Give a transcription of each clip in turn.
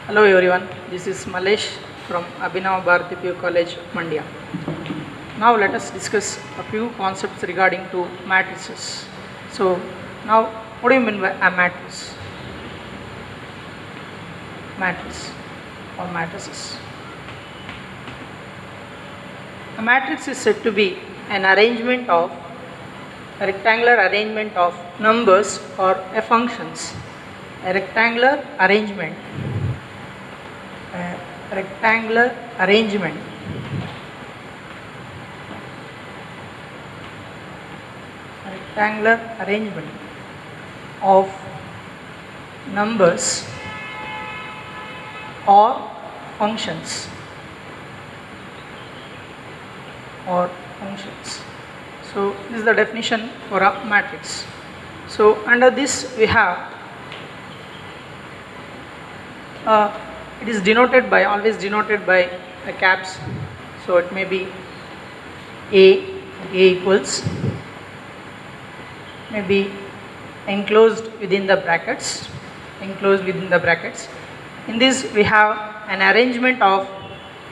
Hello everyone, this is Malesh from Abhinav Bharati PU College, Mandya. Now let us discuss a few concepts regarding to matrices. So now what do you mean by a matrix? Matrix or matrices. A matrix is said to be an arrangement of a rectangular arrangement of numbers or a functions. A rectangular arrangement of numbers or functions So this is the definition for a matrix. So under this we have it is always denoted by a caps. So it may be A equals, may be enclosed within the brackets. In this we have an arrangement of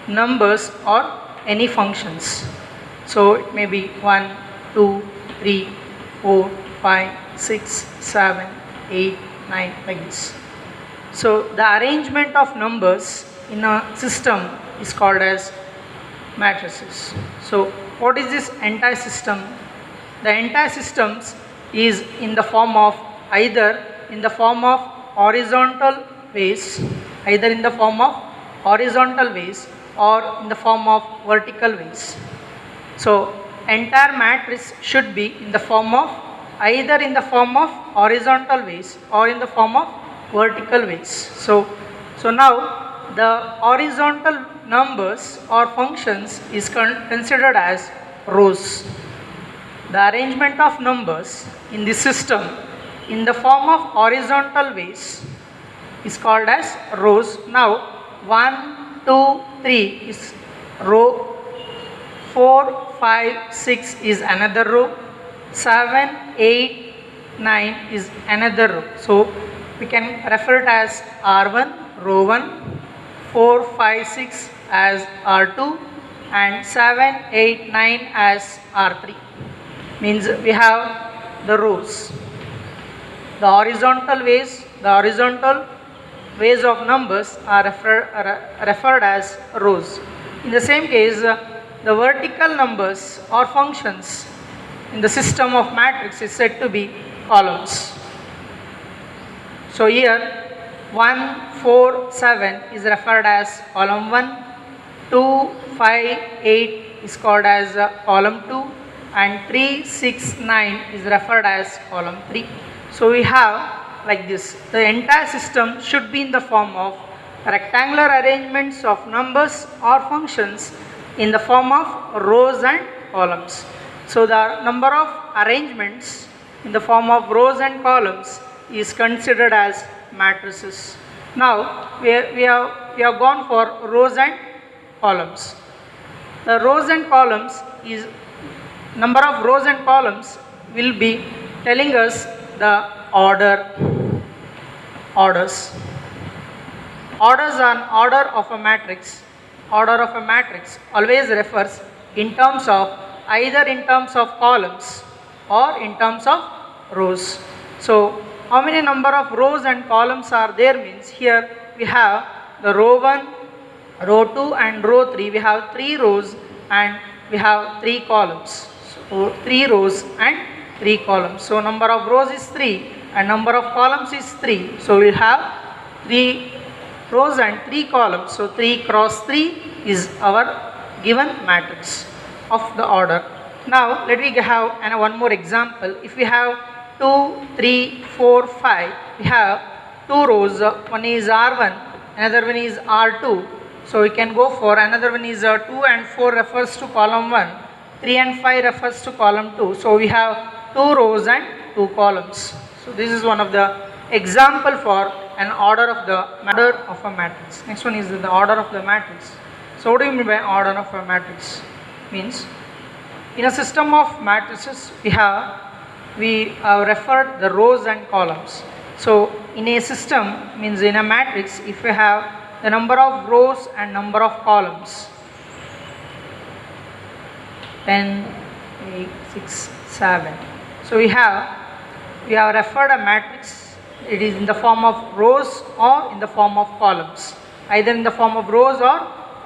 numbers or any functions. So it may be 1, 2, 3, 4, 5, 6, 7, 8, 9 like this. So the arrangement of numbers in a system is called as matrices. So what is this entire system? The entire system is in the form of either in the form of horizontal ways or in the form of vertical ways. So entire matrix should be in the form of either in the form of horizontal ways or in the form of vertical ways. So now the horizontal numbers or functions is considered as rows. The arrangement of numbers in the system in the form of horizontal ways is called as rows. Now 1, 2, 3 is row, 4, 5, 6 is another row, 7, 8, 9 is another row. So we can refer it as R1, row 1, 4, 5, 6 as R2 and 7, 8, 9 as R3. Means we have the rows. The horizontal ways of numbers are referred as rows. In the same case, the vertical numbers or functions in the system of matrix is said to be columns. So here 1, 4, 7 is referred as column 1, 2, 5, 8 is called as column 2 and 3, 6, 9 is referred as column 3. So we have like this. The entire system should be in the form of rectangular arrangements of numbers or functions in the form of rows and columns. So the number of arrangements in the form of rows and columns is considered as matrices. Now we have gone for rows and columns. The rows and columns is number of rows and columns will be telling us the orders. An order of a matrix always refers in terms of either in terms of columns or in terms of rows. So how many number of rows and columns are there means here we have the row 1, row 2 and row 3. We have 3 rows and we have 3 columns. So 3 rows and 3 columns. So number of rows is 3 and number of columns is 3. So we have 3 rows and 3 columns. So 3 cross 3 is our given matrix of the order. Now let me have one more example. If we have 2, 3, 4, 5, we have 2 rows. One is R1, another one is R2. So we can go for another one is 2 and 4 refers to column 1, 3 and 5 refers to column 2. So we have 2 rows and 2 columns. So this is one of the example for an order of a matrix. Next one is the order of the matrix. So what do you mean by order of a matrix? Means in a system of matrices we have referred the rows and columns. So in a system, means in a matrix, if we have the number of rows and number of columns. 10, 8, 6, 7. So we have referred a matrix. It is in the form of rows or in the form of columns, either in the form of rows or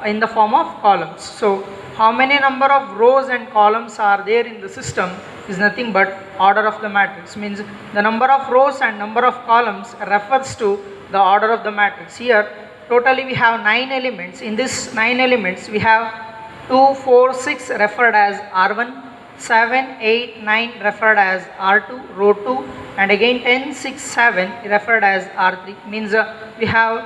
in the form of columns. So how many number of rows and columns are there in the system is nothing but order of the matrix, means the number of rows and number of columns refers to the order of the matrix. Here totally we have 9 elements. In this 9 elements we have 2, 4, 6 referred as R1, 7, 8, 9 referred as R2, row 2, and again 10, 6, 7 referred as R3, means we have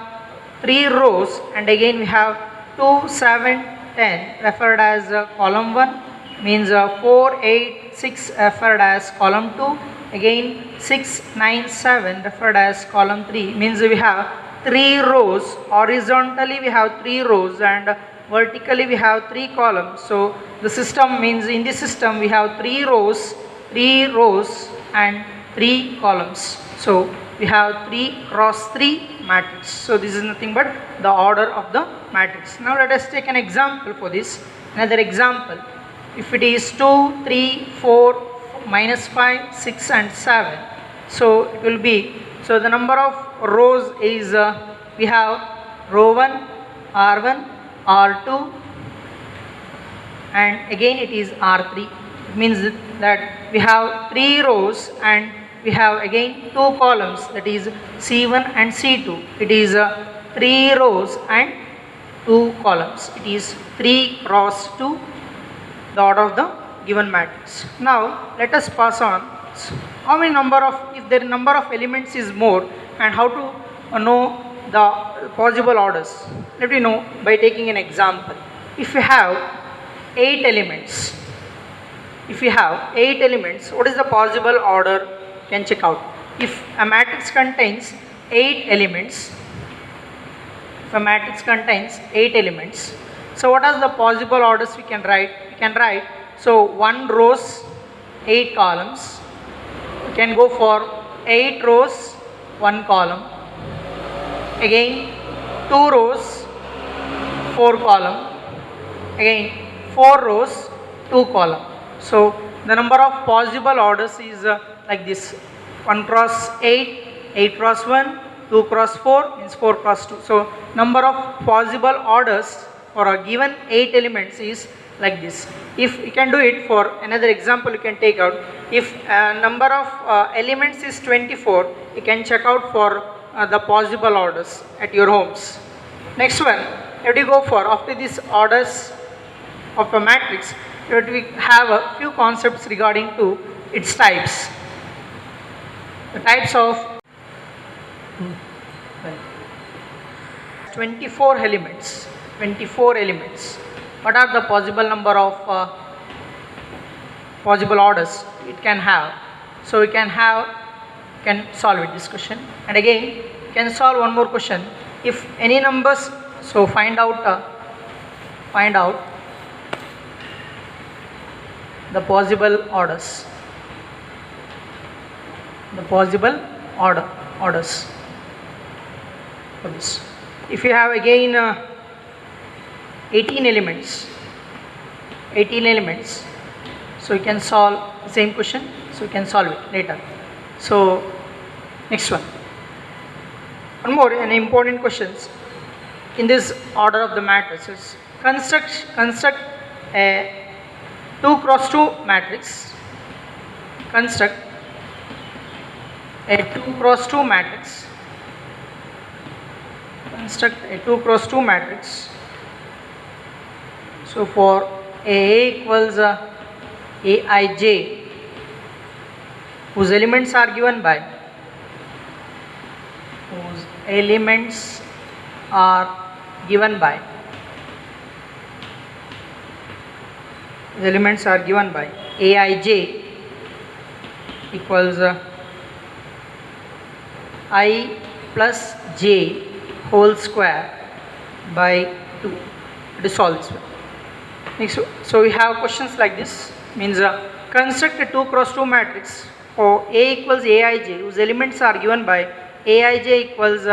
3 rows, and again we have 2, 7, 10 referred as column 1, means 4, 8, 6 referred as column 2, again 6, 9, 7 referred as column 3, means we have 3 rows. Horizontally we have 3 rows and vertically we have 3 columns. So the system means in this system we have 3 rows and 3 columns. So we have 3 cross 3 matrix. So this is nothing but the order of the matrix. Now let us take an example for this. Another example, if it is 2, 3, 4, minus 5, 6 and 7, so it will be, so the number of rows is we have row 1, R1, R2, and again it is R3. It means that we have 3 rows and we have again 2 columns, that is C1 and C2. It is 3 rows and 2 columns. It is 3 cross 2, the order of the given matrix. Now let us pass on. How many number of, if the number of elements is more, and how to know the possible orders? Let me know by taking an example. If you have 8 elements, what is the possible order? You can check out. If a matrix contains 8 elements, so what are the possible orders we can write? We can write, so 1 rows, 8 columns. You can go for 8 rows, 1 column. Again 2 rows, 4 column. Again 4 rows, 2 column. So the number of possible orders is like this: 1 cross 8, 8 cross 1, 2 cross 4 means 4 cross 2. So number of possible orders for a given 8 elements is like this. If you can do it for another example, you can take out, if number of elements is 24, you can check out for the possible orders at your homes. Next one, let you go for, after these orders of a matrix, let we have a few concepts regarding to its types. The types of 24 elements. What are the possible number of possible orders it can have? So we can solve it, this question. And again you can solve one more question. If any numbers, so find out the possible orders. Orders for this. If you have again 18 elements, so you can solve the same question, so you can solve it later. So next one more, an important questions in this order of the matrices. Construct a 2 cross 2 matrix. Construct a 2 cross 2 matrix. So for A equals Aij, whose elements are given by, Aij equals I plus j whole square by 2. To solve this one. Next, so we have questions like this, means construct a 2 cross 2 matrix for A equals Aij, whose elements are given by Aij equals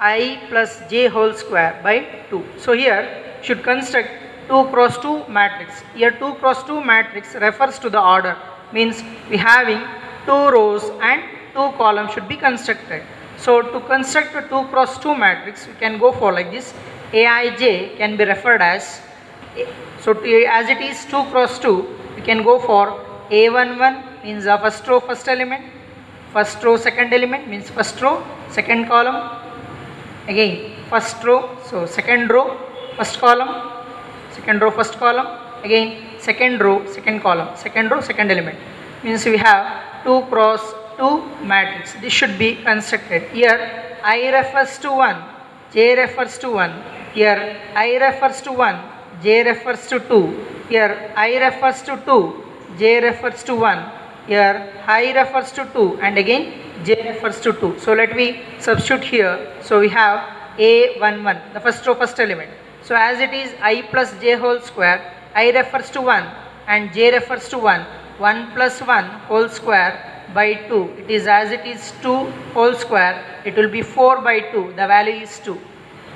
I plus j whole square by 2. So here should construct 2 cross 2 matrix. Here 2 cross 2 matrix refers to the order, means we having 2 rows and 2 columns should be constructed. So to construct a 2 cross 2 matrix, we can go for like this. Aij can be referred as, so as it is 2 cross 2, we can go for A11 means the first row first element, first row second element means first row second column, again first row, so second row first column, second row first column, again second row second column, second row second element, means we have 2 cross 2 matrix. This should be constructed. Here I refers to 1, j refers to 1, here I refers to 1, j refers to 2, here I refers to 2, j refers to 1, here I refers to 2, and again j refers to 2. So let me substitute here. So we have A11, the first row first element. So as it is I plus j whole square, I refers to 1 and j refers to 1, 1 plus 1 whole square by 2. It is as it is 2 whole square, it will be 4 by 2, the value is 2.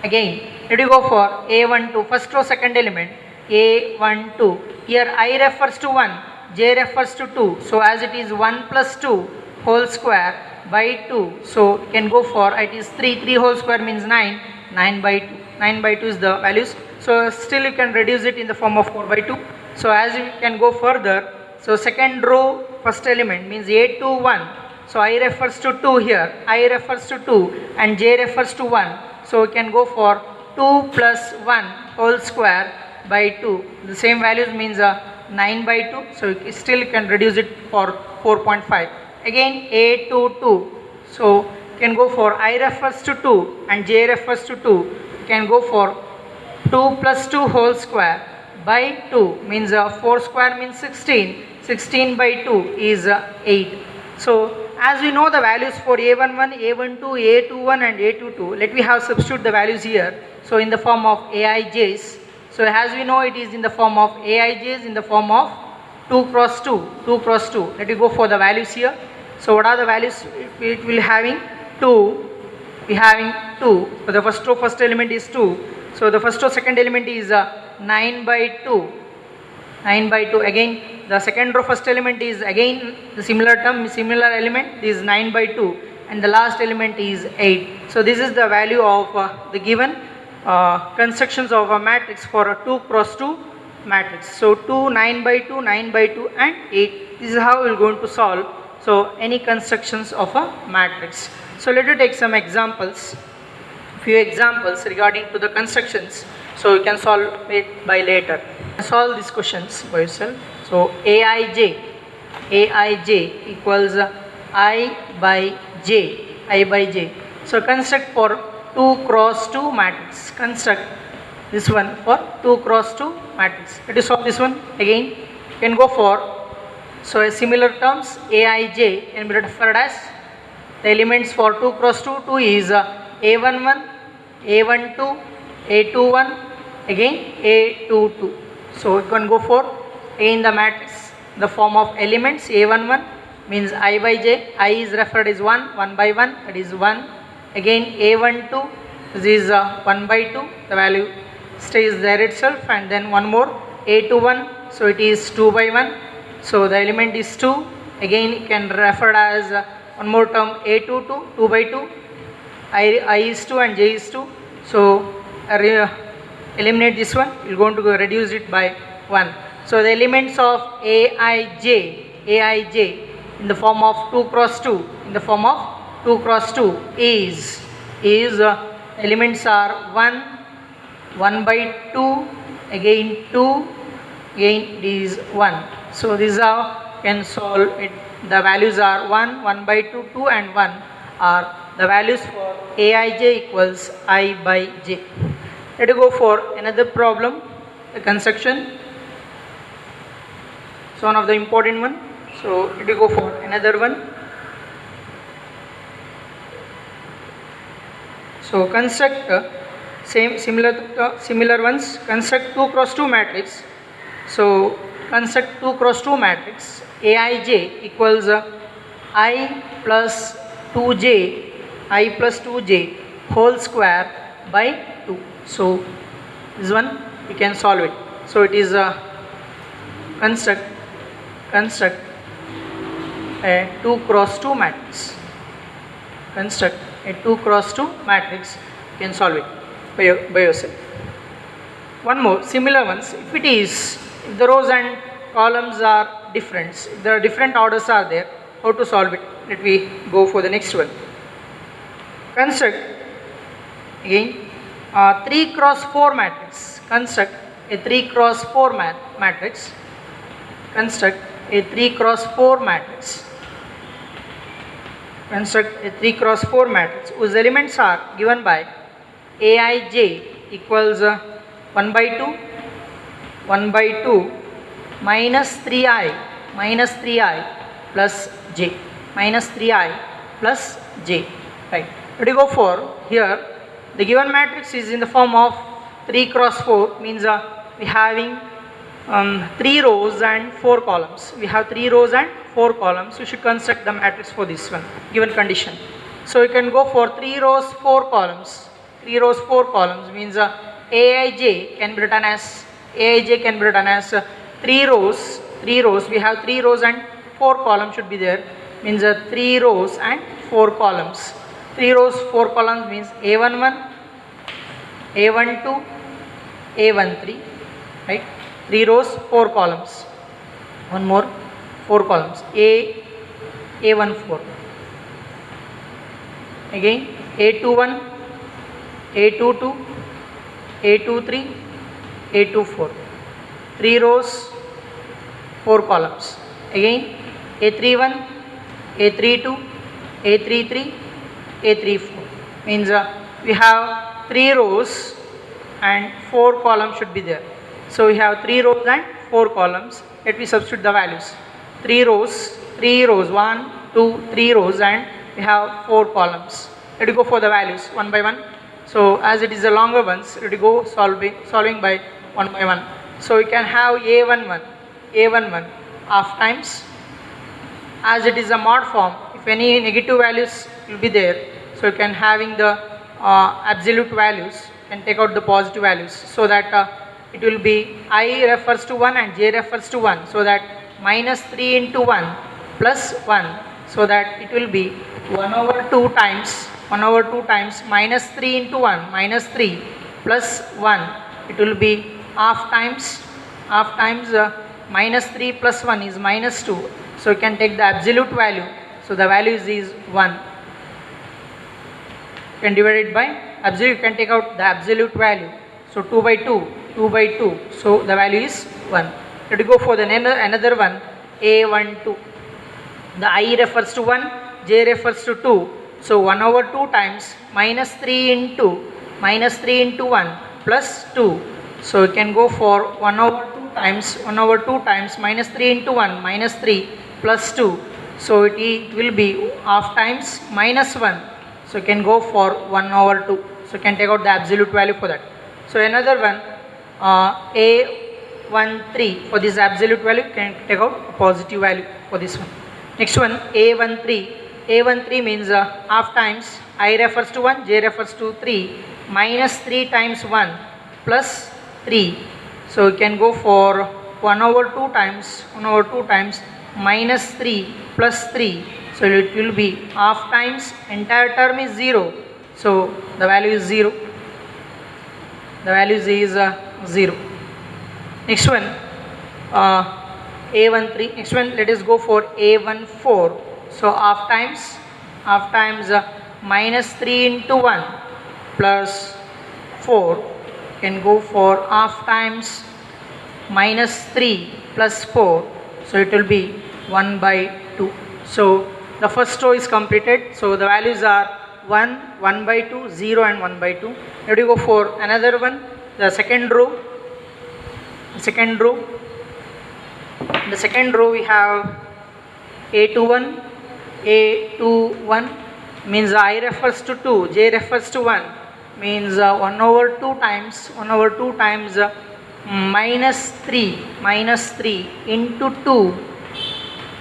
Again, let you go for A12, first row second element, A12. Here I refers to 1, j refers to 2. So as it is 1 plus 2 whole square by 2. So you can go for, it is 3, 3 whole square means 9, 9 by 2. 9 by 2 is the values. So still you can reduce it in the form of 4 by 2. So as you can go further, so second row first element means A21. So I refers to 2 here, I refers to 2 and j refers to 1. So we can go for 2 plus 1 whole square by 2. The same values means 9 by 2. So you still can reduce it for 4.5. Again A22. So you can go for I refers to 2 and j refers to 2. You can go for 2 plus 2 whole square by 2 means 4 square means 16. 16 by 2 is 8. So as we know the values for A11, A12, A21 and A22, let me have substitute the values here. So in the form of Aij's. So as we know it is in the form of Aij's in the form of 2 cross 2, 2 cross 2. Let me go for the values here. So what are the values? It will having 2, we having 2. So the first row first element is 2. So the first row second element is 9 by 2. 9 by 2. Again the second row first element is again the similar term, similar element is 9 by 2 and the last element is 8. So this is the value of the given constructions of a matrix for a 2 cross 2 matrix. So 2, 9 by 2, 9 by 2 and 8. This is how we are going to solve so any constructions of a matrix. So let us take some examples, few examples regarding to the constructions. So you can solve it by later. Solve these questions by yourself. So Aij equals I by j. So construct for 2 cross 2 matrix. Construct this one for 2 cross 2 matrix. Let us solve this one again. You can go for, so a similar terms Aij can be referred as the elements for 2 cross 2. 2 is A11, A12, A21, again A22. So you can go for in the matrix the form of elements A11 means I by j. I is referred as 1, 1 by 1, that is 1. Again A12, this is 1 by 2, the value stays there itself, and then one more A21, so it is 2 by 1, so the element is 2. Again you can refer as one more term A22, 2 by 2, I is 2 and j is 2. So eliminate this one, you are going to reduce it by 1. So the elements of Aij in the form of 2 cross 2, in the form of 2 cross 2 is elements are 1, 1 by 2, again 2, again it is 1. So this is how you can solve it. The values are 1, 1 by 2, 2 and 1 are the values for Aij equals I by j. Let us go for another problem, the construction. So one of the important one. So let us go for another one. So construct similar ones. Construct 2 cross 2 matrix. So construct 2 cross 2 matrix. Aij equals I plus 2j whole square by 2. So this one we can solve it. So it is a construct a 2 cross 2 matrix. Construct a 2 cross 2 matrix. You can solve it by yourself. One more similar ones. If the rows and columns are different, if there are different orders are there, how to solve it? Let me go for the next one. Construct again 3 cross 4 matrix. Construct a 3 cross 4 matrix. Construct a 3 cross 4 matrix. Construct a 3 cross 4 matrix whose elements are given by Aij equals 1 by 2 minus 3i plus j, minus 3i plus j. Right. Let me go for here. The given matrix is in the form of 3 cross 4, means we having 3 rows and 4 columns. We have 3 rows and 4 columns. We should construct the matrix for this one given condition. So you can go for 3 rows 4 columns. 3 rows 4 columns means Aij can be written as 3 rows. We have 3 rows and 4 columns should be there. Means 3 rows and 4 columns. 3 rows 4 columns means A11, A12, A13. Right. 3 rows 4 columns. One more 4 columns. A14. Again A21, A22, A23, A24. 3 rows 4 columns. Again A31, A32, A33, A34. Means we have 3 rows and 4 columns should be there. So we have 3 rows and 4 columns. Let me substitute the values. 3 rows, 1, 2, 3 rows and we have 4 columns. Let me go for the values one by one. So as it is the longer ones, let me go solving by one by one. So we can have A11 half times. As it is a mod form, if any negative values will be there, so you can having the absolute values and take out the positive values, so that it will be I refers to 1 and j refers to 1, so that minus 3 into 1 plus 1, so that it will be 1 over 2 times minus 3 into 1 minus 3 plus 1, it will be half times minus 3 plus 1 is minus 2, so you can take the absolute value, so the value is 1. You can divide it by absolute, you can take out the absolute value, so 2 by 2, so the value is 1. Let me go for the another one, A12. The I refers to 1, j refers to 2, so 1 over 2 times minus 3 into 1 plus 2, so you can go for 1 over 2 times minus 3 into 1 minus 3 plus 2, so it will be half times minus 1, so you can go for 1 over 2, so you can take out the absolute value for that. So another one, A13, for this absolute value you can take out a positive value for this one. Next one, A13 means half times I refers to 1, j refers to 3 minus 3 times 1 plus 3, so you can go for 1 over 2 times minus 3 plus 3, so it will be half times entire term is 0, so the value is 0. Next one, A13. Next one, let us go for A14. So half times minus 3 into 1 plus 4, can go for half times minus 3 plus 4, so it will be 1 by 2. So the first row is completed, so the values are 1, 1 by 2, 0 and 1 by 2. Let me go for another one, the second row. In the second row we have A21 means I refers to 2, j refers to 1, means 1 over 2 times minus 3 into 2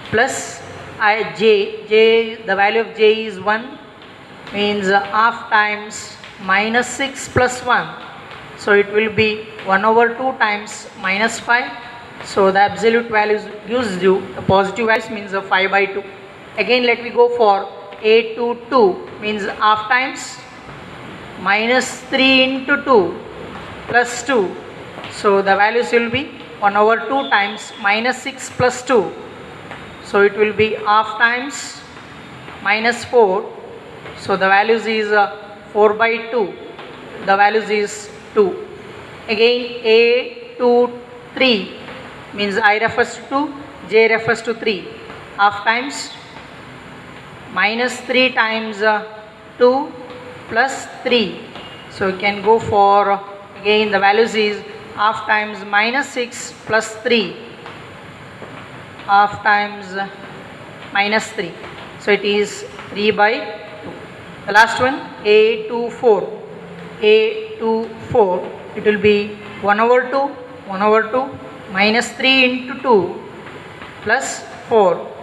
plus j, the value of j is 1, means half times minus 6 plus 1. So it will be 1 over 2 times minus 5. So the absolute values gives you the positive values means 5 by 2. Again let me go for a to 2 means half times minus 3 into 2 plus 2. So the values will be 1 over 2 times minus 6 plus 2. So it will be half times minus 4. So the values is 4 by 2. The values is 2. Again a to 3 means I refers to 2, j refers to 3. Half times minus 3 times 2 plus 3. So you can go for again the values is half times minus 6 plus 3. Half times minus 3. So it is 3 by 2. The last one a to 4. A to 4 it will be 1 over 2, 1 over 2 minus 3 into 2 plus 4.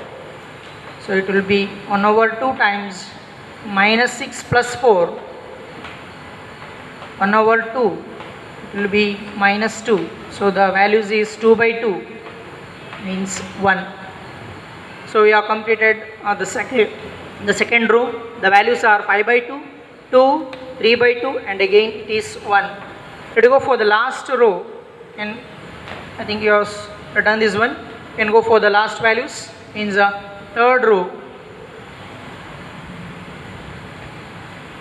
So it will be 1 over 2 times minus 6 plus 4. 1 over 2 it will be minus 2. So the values is 2 by 2 means 1. So we have completed the second row. The values are 5 by 2, 2, 3 by 2 and again it is 1. Let us go for the last row, and I think you have done this one. You can go for the last values means third row,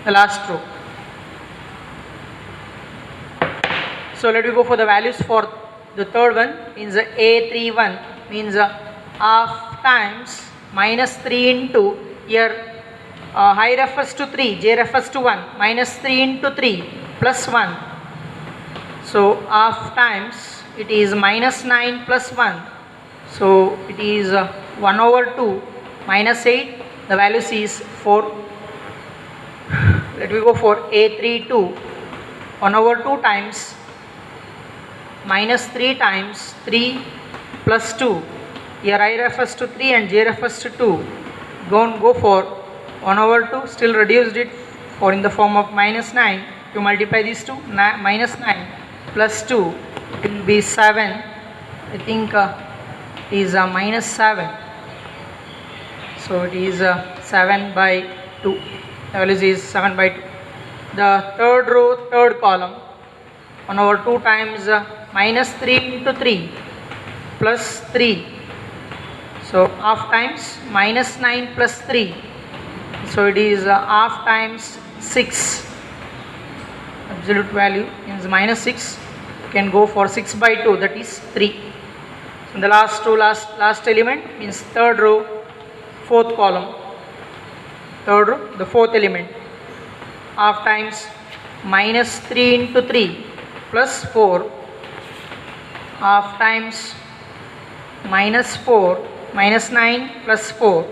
the last row. So let me go for the values for the third one means a31 means half times minus 3 into here I refers to 3, j refers to 1 minus 3 into 3 plus 1. So half times it is minus 9 plus 1. So it is 1 over 2 minus 8. The values is 4. Let me go for a32 1 over 2 times minus 3 times 3 plus 2. Here I refers to 3 and j refers to 2. Go for 1 over 2, still reduced it for in the form of minus 9. You multiply these two, minus 9 plus 2, it will be 7. I think is minus 7. So it is 7 by 2. The value is 7 by 2. The third row, third column, 1 over 2 times minus 3 into 3 plus 3. So half times minus 9 plus 3. So it is half times 6. Absolute value is minus 6. You can go for 6 by 2, that is 3. So the last row, last element means third row, fourth column. Third row, the fourth element. Half times minus 3 into 3 plus 4. Half times minus 4 minus 9 plus 4.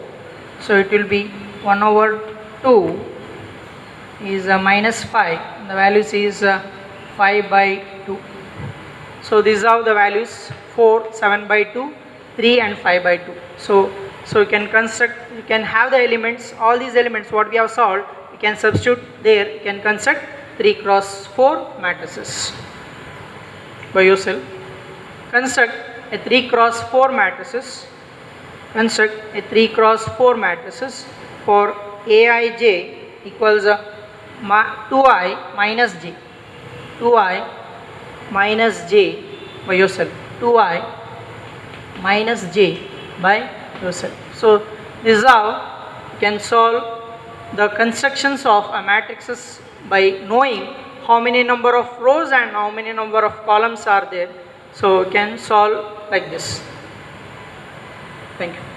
So it will be 1 over 2 is minus 5. The values is 5 by 2. So these are the values 4, 7 by 2, 3 and 5 by 2. So you can construct, you can have the elements, all these elements what we have solved, you can substitute there, you can construct 3 cross 4 matrices by yourself. Construct a 3 cross 4 matrices. Construct a 3 cross 4 matrices for Aij equals 2i minus j. 2i minus j by yourself. 2i minus j by yourself. So this is how you can solve the constructions of a matrices by knowing how many number of rows and how many number of columns are there. So you can solve like this. Thank you.